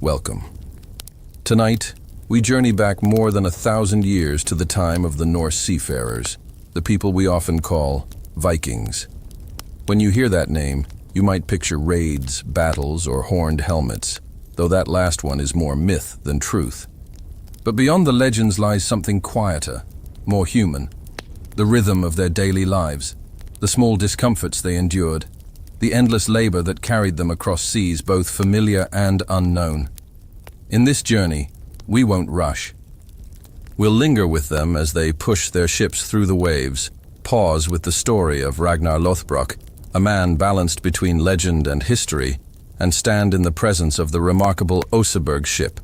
welcome. Tonight, we journey back more than 1,000 years to the time of the Norse seafarers, the people we often call Vikings. When you hear that name, you might picture raids, battles, or horned helmets, though that last one is more myth than truth. But beyond the legends lies something quieter, more human, the rhythm of their daily lives, the small discomforts they endured, the endless labor that carried them across seas both familiar and unknown. In this journey, we won't rush. We'll linger with them as they push their ships through the waves, pause with the story of Ragnar Lothbrok, a man balanced between legend and history, and stand in the presence of the remarkable Oseberg ship.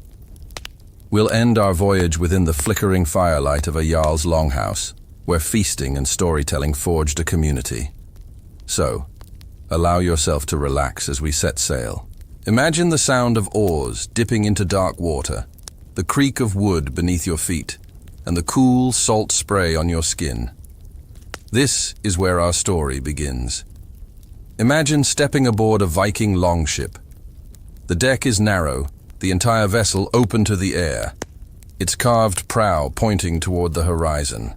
We'll end our voyage within the flickering firelight of a Jarl's longhouse, where feasting and storytelling forged a community. So, allow yourself to relax as we set sail. Imagine the sound of oars dipping into dark water, the creak of wood beneath your feet, and the cool, salt spray on your skin. This is where our story begins. Imagine stepping aboard a Viking longship. The deck is narrow, the entire vessel open to the air, its carved prow pointing toward the horizon.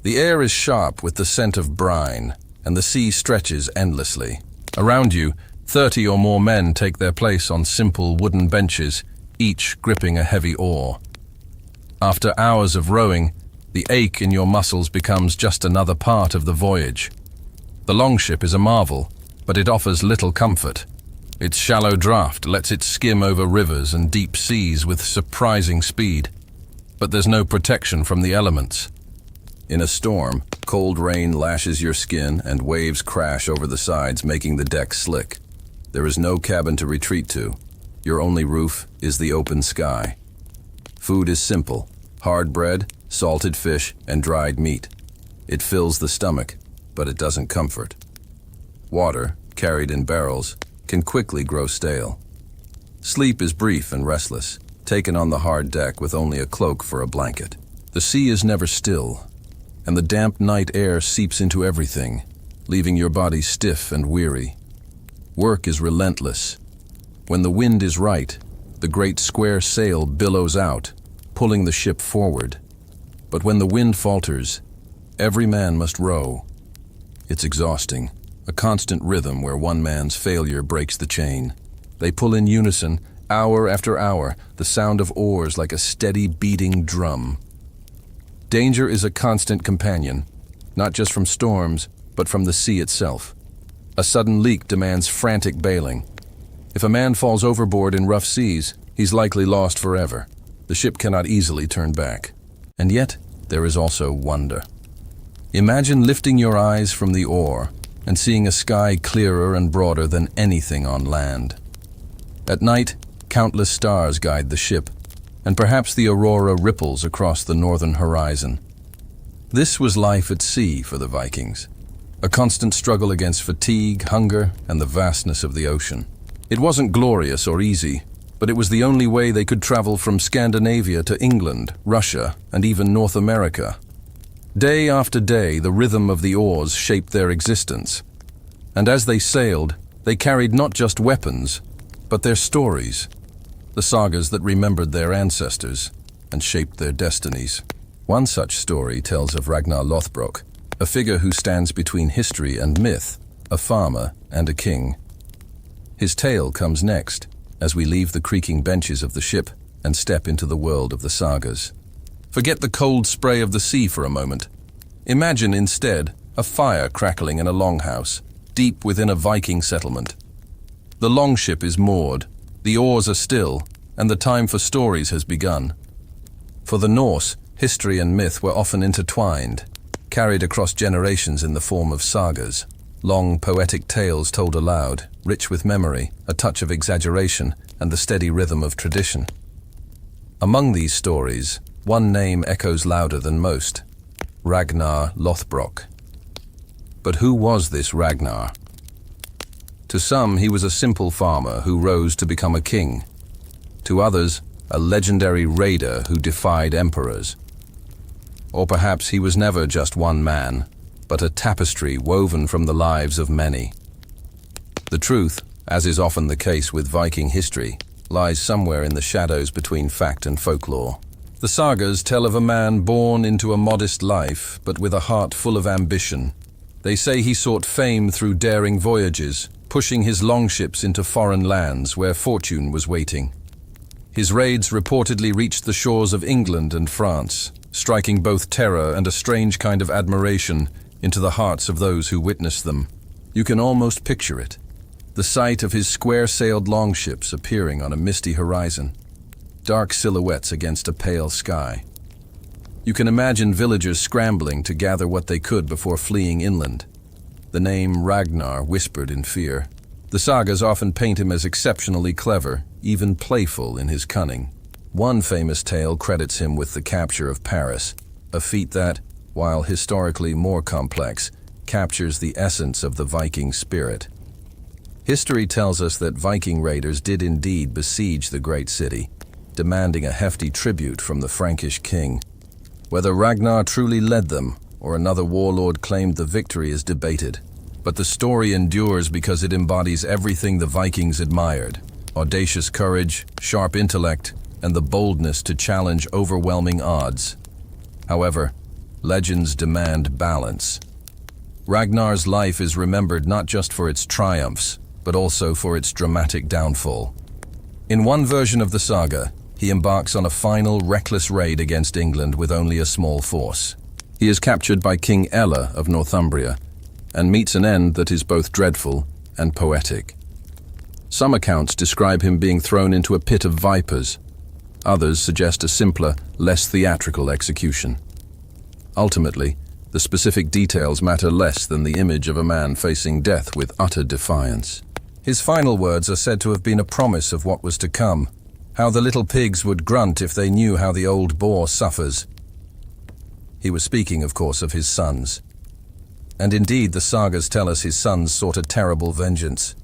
The air is sharp with the scent of brine, and the sea stretches endlessly. Around you, 30 or more men take their place on simple wooden benches, each gripping a heavy oar. After hours of rowing, the ache in your muscles becomes just another part of the voyage. The longship is a marvel, but it offers little comfort. Its shallow draft lets it skim over rivers and deep seas with surprising speed. But there's no protection from the elements. In a storm, cold rain lashes your skin and waves crash over the sides, making the deck slick. There is no cabin to retreat to. Your only roof is the open sky. Food is simple: hard bread, salted fish, and dried meat. It fills the stomach, but it doesn't comfort. Water, carried in barrels, can quickly grow stale. Sleep is brief and restless, taken on the hard deck with only a cloak for a blanket. The sea is never still, and the damp night air seeps into everything, leaving your body stiff and weary. Work is relentless. When the wind is right, the great square sail billows out, pulling the ship forward. But when the wind falters, every man must row. It's exhausting, a constant rhythm where one man's failure breaks the chain. They pull in unison, hour after hour, the sound of oars like a steady beating drum. Danger is a constant companion, not just from storms, but from the sea itself. A sudden leak demands frantic bailing. If a man falls overboard in rough seas, he's likely lost forever. The ship cannot easily turn back. And yet, there is also wonder. Imagine lifting your eyes from the oar and seeing a sky clearer and broader than anything on land. At night, countless stars guide the ship, and perhaps the aurora ripples across the northern horizon. This was life at sea for the Vikings, a constant struggle against fatigue, hunger, and the vastness of the ocean. It wasn't glorious or easy, but it was the only way they could travel from Scandinavia to England, Russia, and even North America. Day after day, the rhythm of the oars shaped their existence. And as they sailed, they carried not just weapons, but their stories, the sagas that remembered their ancestors and shaped their destinies. One such story tells of Ragnar Lothbrok, a figure who stands between history and myth, a farmer and a king. His tale comes next, as we leave the creaking benches of the ship and step into the world of the sagas. Forget the cold spray of the sea for a moment. Imagine instead a fire crackling in a longhouse, deep within a Viking settlement. The longship is moored, the oars are still, and the time for stories has begun. For the Norse, history and myth were often intertwined, carried across generations in the form of sagas. Long poetic tales told aloud, rich with memory, a touch of exaggeration, and the steady rhythm of tradition. Among these stories, one name echoes louder than most: Ragnar Lothbrok. But who was this Ragnar? To some, he was a simple farmer who rose to become a king. To others, a legendary raider who defied emperors. Or perhaps he was never just one man, but a tapestry woven from the lives of many. The truth, as is often the case with Viking history, lies somewhere in the shadows between fact and folklore. The sagas tell of a man born into a modest life, but with a heart full of ambition. They say he sought fame through daring voyages, pushing his longships into foreign lands where fortune was waiting. His raids reportedly reached the shores of England and France, striking both terror and a strange kind of admiration into the hearts of those who witnessed them. You can almost picture it, the sight of his square-sailed longships appearing on a misty horizon, dark silhouettes against a pale sky. You can imagine villagers scrambling to gather what they could before fleeing inland. The name Ragnar whispered in fear. The sagas often paint him as exceptionally clever, even playful in his cunning. One famous tale credits him with the capture of Paris, a feat that, while historically more complex, captures the essence of the Viking spirit. History tells us that Viking raiders did indeed besiege the great city, demanding a hefty tribute from the Frankish king. Whether Ragnar truly led them, or another warlord claimed the victory is debated. But the story endures because it embodies everything the Vikings admired: audacious courage, sharp intellect, and the boldness to challenge overwhelming odds. However, legends demand balance. Ragnar's life is remembered not just for its triumphs, but also for its dramatic downfall. In one version of the saga, he embarks on a final, reckless raid against England with only a small force. He is captured by King Ella of Northumbria, and meets an end that is both dreadful and poetic. Some accounts describe him being thrown into a pit of vipers. Others suggest a simpler, less theatrical execution. Ultimately, the specific details matter less than the image of a man facing death with utter defiance. His final words are said to have been a promise of what was to come, how the little pigs would grunt if they knew how the old boar suffers. He was speaking, of course, of his sons. And indeed, the sagas tell us his sons sought a terrible vengeance.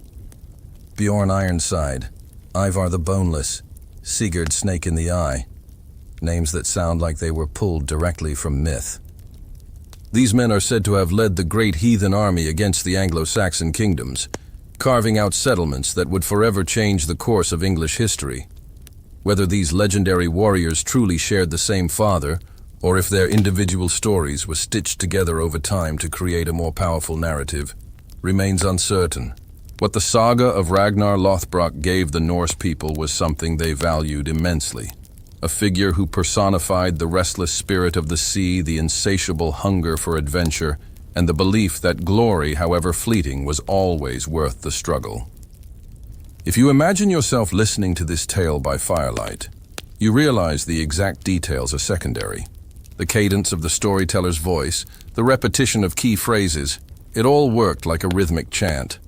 Bjorn Ironside, Ivar the Boneless, Sigurd Snake in the Eye. Names that sound like they were pulled directly from myth. These men are said to have led the great heathen army against the Anglo-Saxon kingdoms, carving out settlements that would forever change the course of English history. Whether these legendary warriors truly shared the same father, or if their individual stories were stitched together over time to create a more powerful narrative, remains uncertain. What the saga of Ragnar Lothbrok gave the Norse people was something they valued immensely. A figure who personified the restless spirit of the sea, the insatiable hunger for adventure, and the belief that glory, however fleeting, was always worth the struggle. If you imagine yourself listening to this tale by firelight, you realize the exact details are secondary. The cadence of the storyteller's voice, the repetition of key phrases, it all worked like a rhythmic chant.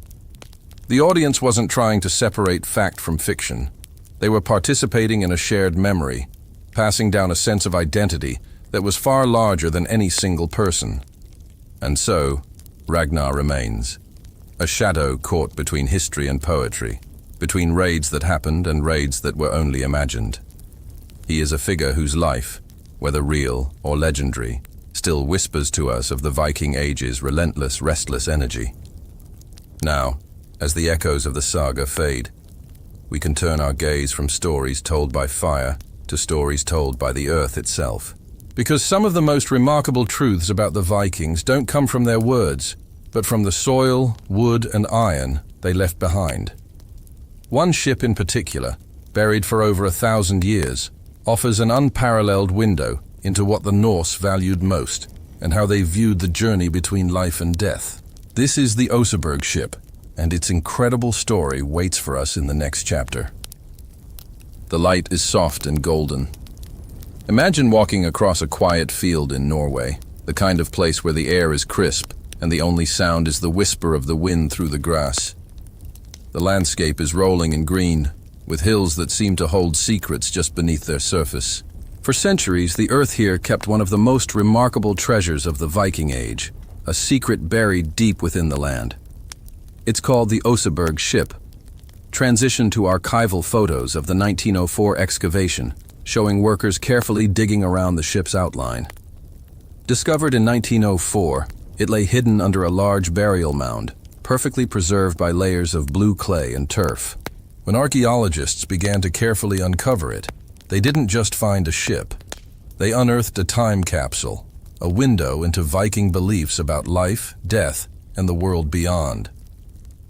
The audience wasn't trying to separate fact from fiction. They were participating in a shared memory, passing down a sense of identity that was far larger than any single person. And so, Ragnar remains, a shadow caught between history and poetry, between raids that happened and raids that were only imagined. He is a figure whose life, whether real or legendary, still whispers to us of the Viking Age's relentless, restless energy. Now, as the echoes of the saga fade, we can turn our gaze from stories told by fire to stories told by the earth itself. Because some of the most remarkable truths about the Vikings don't come from their words, but from the soil, wood, and iron they left behind. One ship in particular, buried for over 1,000 years, offers an unparalleled window into what the Norse valued most and how they viewed the journey between life and death. This is the Oseberg ship, and its incredible story waits for us in the next chapter. The light is soft and golden. Imagine walking across a quiet field in Norway, the kind of place where the air is crisp and the only sound is the whisper of the wind through the grass. The landscape is rolling and green, with hills that seem to hold secrets just beneath their surface. For centuries, the earth here kept one of the most remarkable treasures of the Viking Age, a secret buried deep within the land. It's called the Oseberg ship. Transition to archival photos of the 1904 excavation, showing workers carefully digging around the ship's outline. Discovered in 1904, it lay hidden under a large burial mound, perfectly preserved by layers of blue clay and turf. When archaeologists began to carefully uncover it, they didn't just find a ship. They unearthed a time capsule, a window into Viking beliefs about life, death, and the world beyond.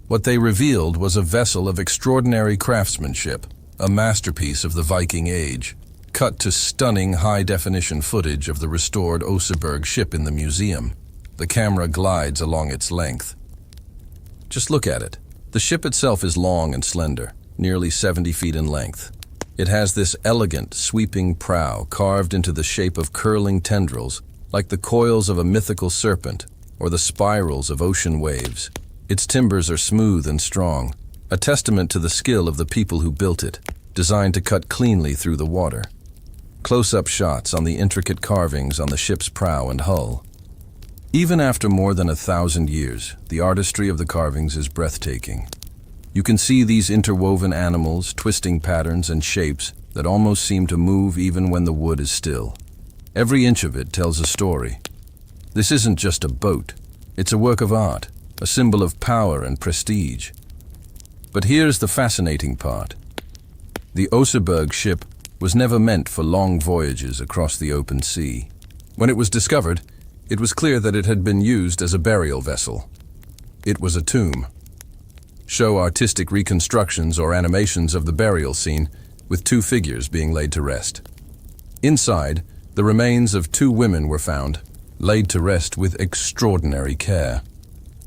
What they revealed was a vessel of extraordinary craftsmanship, a masterpiece of the Viking Age, cut to stunning high-definition footage of the restored Oseberg ship in the museum. The camera glides along its length. Just look at it. The ship itself is long and slender, nearly 70 feet in length. It has this elegant, sweeping prow carved into the shape of curling tendrils, like the coils of a mythical serpent or the spirals of ocean waves. Its timbers are smooth and strong, a testament to the skill of the people who built it, designed to cut cleanly through the water. Close-up shots on the intricate carvings on the ship's prow and hull. Even after more than 1,000 years, the artistry of the carvings is breathtaking. You can see these interwoven animals, twisting patterns and shapes that almost seem to move even when the wood is still. Every inch of it tells a story. This isn't just a boat, it's a work of art, a symbol of power and prestige. But here's the fascinating part. The Oseberg ship was never meant for long voyages across the open sea. When it was discovered, it was clear that it had been used as a burial vessel. It was a tomb. Show artistic reconstructions or animations of the burial scene, with two figures being laid to rest. Inside, the remains of two women were found, laid to rest with extraordinary care.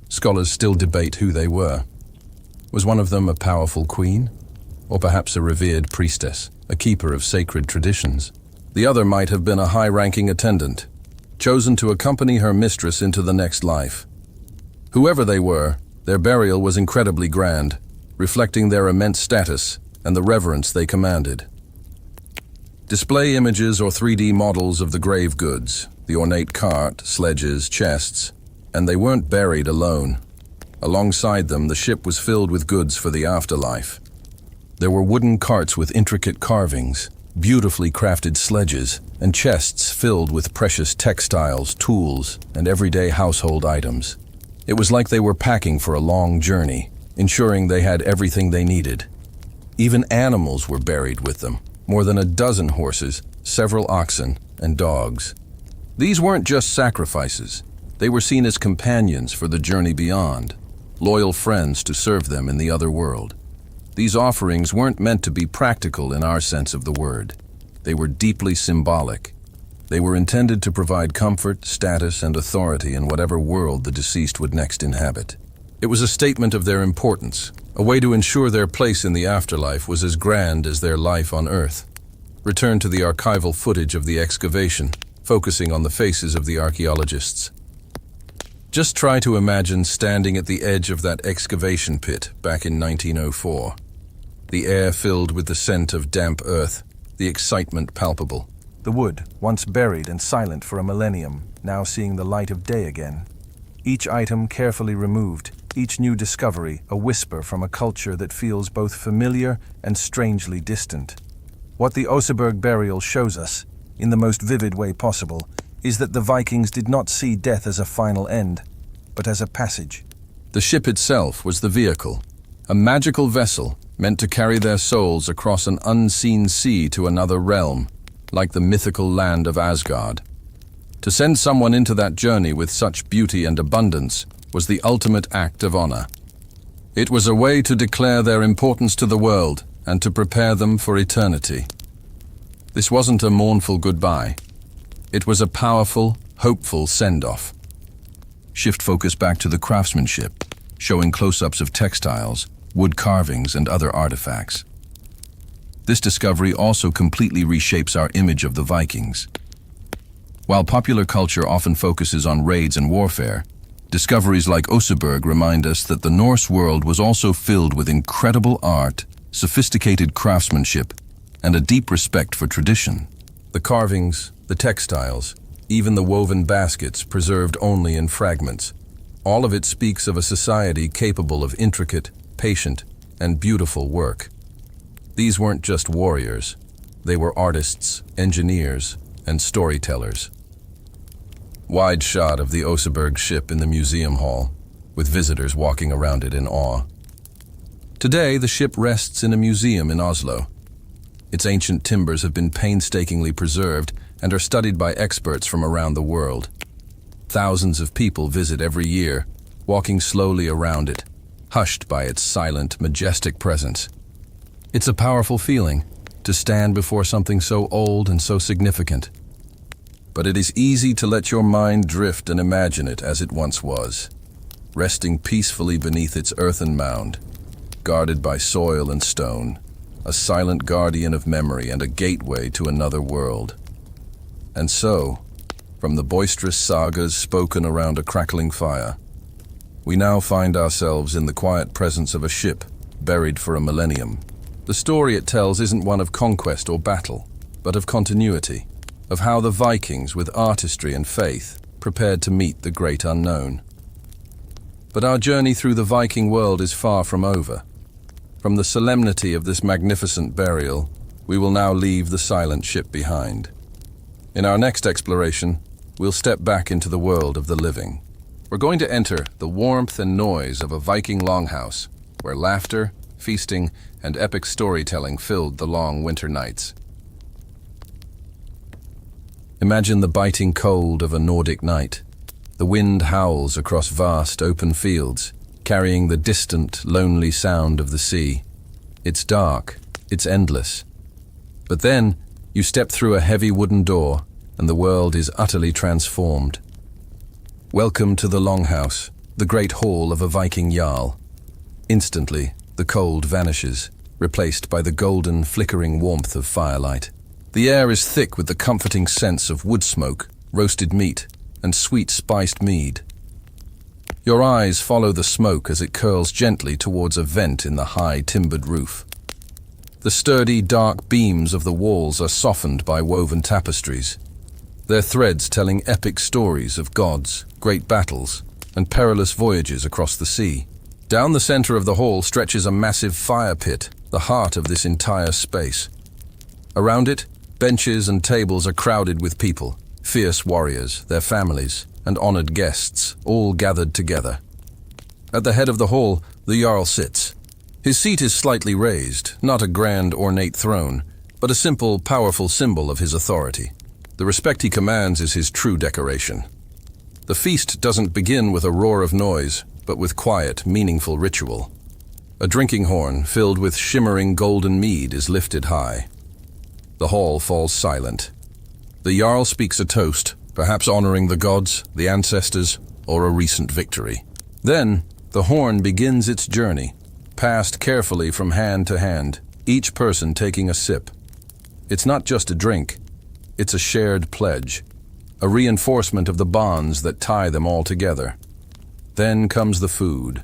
Scholars still debate who they were. Was one of them a powerful queen? Or perhaps a revered priestess, a keeper of sacred traditions? The other might have been a high-ranking attendant, chosen to accompany her mistress into the next life. Whoever they were, their burial was incredibly grand, reflecting their immense status and the reverence they commanded. Display images or 3D models of the grave goods, the ornate cart, sledges, chests, and they weren't buried alone. Alongside them, the ship was filled with goods for the afterlife. There were wooden carts with intricate carvings, beautifully crafted sledges, and chests filled with precious textiles, tools, and everyday household items. It was like they were packing for a long journey, ensuring they had everything they needed. Even animals were buried with them, more than a dozen horses, several oxen, and dogs. These weren't just sacrifices. They were seen as companions for the journey beyond, loyal friends to serve them in the other world. These offerings weren't meant to be practical in our sense of the word. They were deeply symbolic. They were intended to provide comfort, status, and authority in whatever world the deceased would next inhabit. It was a statement of their importance, a way to ensure their place in the afterlife was as grand as their life on Earth. Return to the archival footage of the excavation, focusing on the faces of the archaeologists. Just try to imagine standing at the edge of that excavation pit back in 1904. The air filled with the scent of damp earth, the excitement palpable. The wood, once buried and silent for a millennium, now seeing the light of day again. Each item carefully removed, each new discovery a whisper from a culture that feels both familiar and strangely distant. What the Oseberg burial shows us, in the most vivid way possible, is that the Vikings did not see death as a final end, but as a passage. The ship itself was the vehicle, a magical vessel meant to carry their souls across an unseen sea to another realm, like the mythical land of Asgard. To send someone into that journey with such beauty and abundance was the ultimate act of honor. It was a way to declare their importance to the world and to prepare them for eternity. This wasn't a mournful goodbye. It was a powerful, hopeful send-off. Shift focus back to the craftsmanship, showing close-ups of textiles, wood carvings, and other artifacts. This discovery also completely reshapes our image of the Vikings. While popular culture often focuses on raids and warfare, discoveries like Oseberg remind us that the Norse world was also filled with incredible art, sophisticated craftsmanship, and a deep respect for tradition. The carvings, the textiles, even the woven baskets preserved only in fragments. All of it speaks of a society capable of intricate, patient, and beautiful work. These weren't just warriors. They were artists, engineers, and storytellers. Wide shot of the Oseberg ship in the museum hall, with visitors walking around it in awe. Today, the ship rests in a museum in Oslo. Its ancient timbers have been painstakingly preserved and are studied by experts from around the world. Thousands of people visit every year, walking slowly around it, hushed by its silent, majestic presence. It's a powerful feeling to stand before something so old and so significant. But it is easy to let your mind drift and imagine it as it once was, resting peacefully beneath its earthen mound, guarded by soil and stone, a silent guardian of memory and a gateway to another world. And so, from the boisterous sagas spoken around a crackling fire, we now find ourselves in the quiet presence of a ship buried for a millennium. The story it tells isn't one of conquest or battle, but of continuity, of how the Vikings, with artistry and faith, prepared to meet the great unknown. But our journey through the Viking world is far from over. From the solemnity of this magnificent burial, we will now leave the silent ship behind. In our next exploration, we'll step back into the world of the living. We're going to enter the warmth and noise of a Viking longhouse, where laughter, feasting, and epic storytelling filled the long winter nights. Imagine the biting cold of a Nordic night. The wind howls across vast open fields, carrying the distant, lonely sound of the sea. It's dark, it's endless. But then, you step through a heavy wooden door, and the world is utterly transformed. Welcome to the Longhouse, the great hall of a Viking jarl. Instantly, the cold vanishes, replaced by the golden, flickering warmth of firelight. The air is thick with the comforting sense of wood smoke, roasted meat, and sweet spiced mead. Your eyes follow the smoke as it curls gently towards a vent in the high timbered roof. The sturdy, dark beams of the walls are softened by woven tapestries, their threads telling epic stories of gods, great battles, and perilous voyages across the sea. Down the center of the hall stretches a massive fire pit, the heart of this entire space. Around it, benches and tables are crowded with people, fierce warriors, their families, and honored guests, all gathered together. At the head of the hall, the Jarl sits. His seat is slightly raised, not a grand, ornate throne, but a simple, powerful symbol of his authority. The respect he commands is his true decoration. The feast doesn't begin with a roar of noise, but with quiet, meaningful ritual. A drinking horn filled with shimmering golden mead is lifted high. The hall falls silent. The Jarl speaks a toast, perhaps honoring the gods, the ancestors, or a recent victory. Then, the horn begins its journey, passed carefully from hand to hand, each person taking a sip. It's not just a drink, it's a shared pledge, a reinforcement of the bonds that tie them all together. Then comes the food.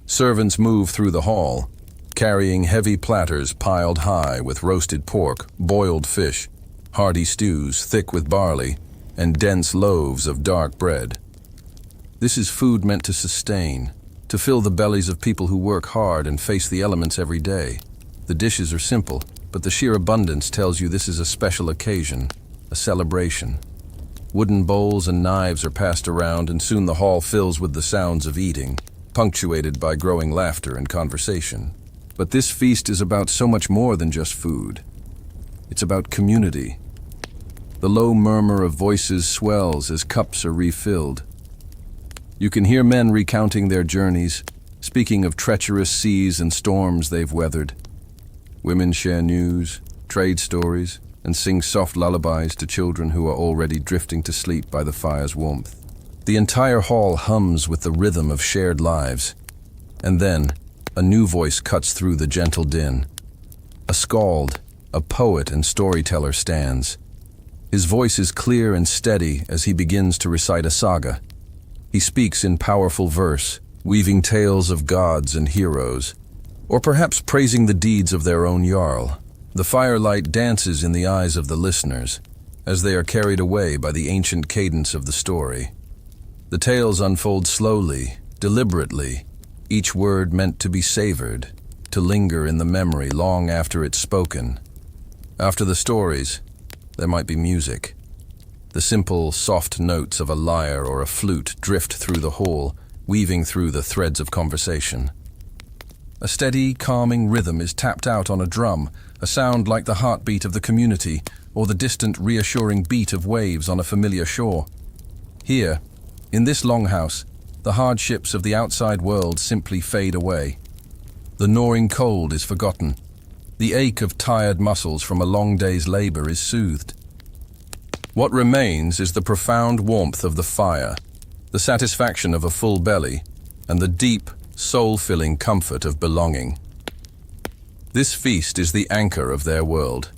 Servants move through the hall, carrying heavy platters piled high with roasted pork, boiled fish, hearty stews thick with barley, and dense loaves of dark bread. This is food meant to sustain, to fill the bellies of people who work hard and face the elements every day. The dishes are simple, but the sheer abundance tells you this is a special occasion, a celebration. Wooden bowls and knives are passed around, and soon the hall fills with the sounds of eating, punctuated by growing laughter and conversation. But this feast is about so much more than just food. It's about community. The low murmur of voices swells as cups are refilled. You can hear men recounting their journeys, speaking of treacherous seas and storms they've weathered. Women share news, trade stories, and sing soft lullabies to children who are already drifting to sleep by the fire's warmth. The entire hall hums with the rhythm of shared lives. And then, a new voice cuts through the gentle din. A skald, a poet and storyteller stands. His voice is clear and steady as he begins to recite a saga. He speaks in powerful verse, weaving tales of gods and heroes, or perhaps praising the deeds of their own jarl. The firelight dances in the eyes of the listeners, as they are carried away by the ancient cadence of the story. The tales unfold slowly, deliberately, each word meant to be savored, to linger in the memory long after it's spoken. After the stories, there might be music. The simple, soft notes of a lyre or a flute drift through the hall, weaving through the threads of conversation. A steady, calming rhythm is tapped out on a drum, a sound like the heartbeat of the community or the distant, reassuring beat of waves on a familiar shore. Here, in this longhouse, the hardships of the outside world simply fade away. The gnawing cold is forgotten. The ache of tired muscles from a long day's labor is soothed. What remains is the profound warmth of the fire, the satisfaction of a full belly, and the deep, soul-filling comfort of belonging. This feast is the anchor of their world.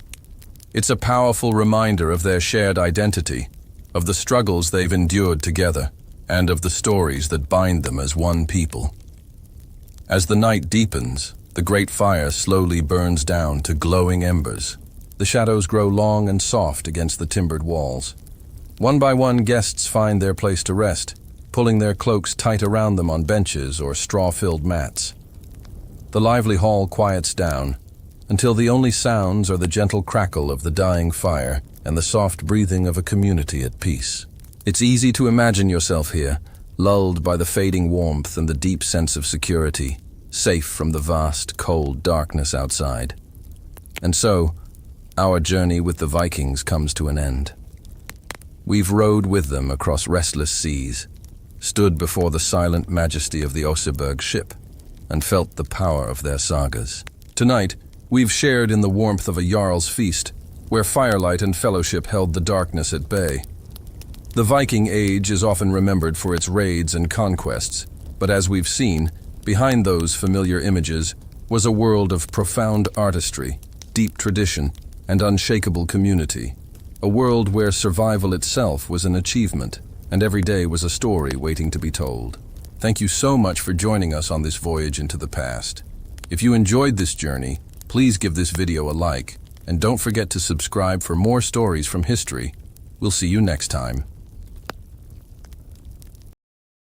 It's a powerful reminder of their shared identity, of the struggles they've endured together, and of the stories that bind them as one people. As the night deepens, the great fire slowly burns down to glowing embers. The shadows grow long and soft against the timbered walls. One by one, guests find their place to rest, pulling their cloaks tight around them on benches or straw-filled mats. The lively hall quiets down, until the only sounds are the gentle crackle of the dying fire and the soft breathing of a community at peace. It's easy to imagine yourself here, lulled by the fading warmth and the deep sense of security, safe from the vast, cold darkness outside. And so, our journey with the Vikings comes to an end. We've rowed with them across restless seas, stood before the silent majesty of the Oseberg ship, and felt the power of their sagas. Tonight, we've shared in the warmth of a Jarl's feast, where firelight and fellowship held the darkness at bay. The Viking age is often remembered for its raids and conquests, but as we've seen, behind those familiar images was a world of profound artistry, deep tradition, and unshakable community. A world where survival itself was an achievement, and every day was a story waiting to be told. Thank you so much for joining us on this voyage into the past. If you enjoyed this journey, please give this video a like, and don't forget to subscribe for more stories from history. We'll see you next time.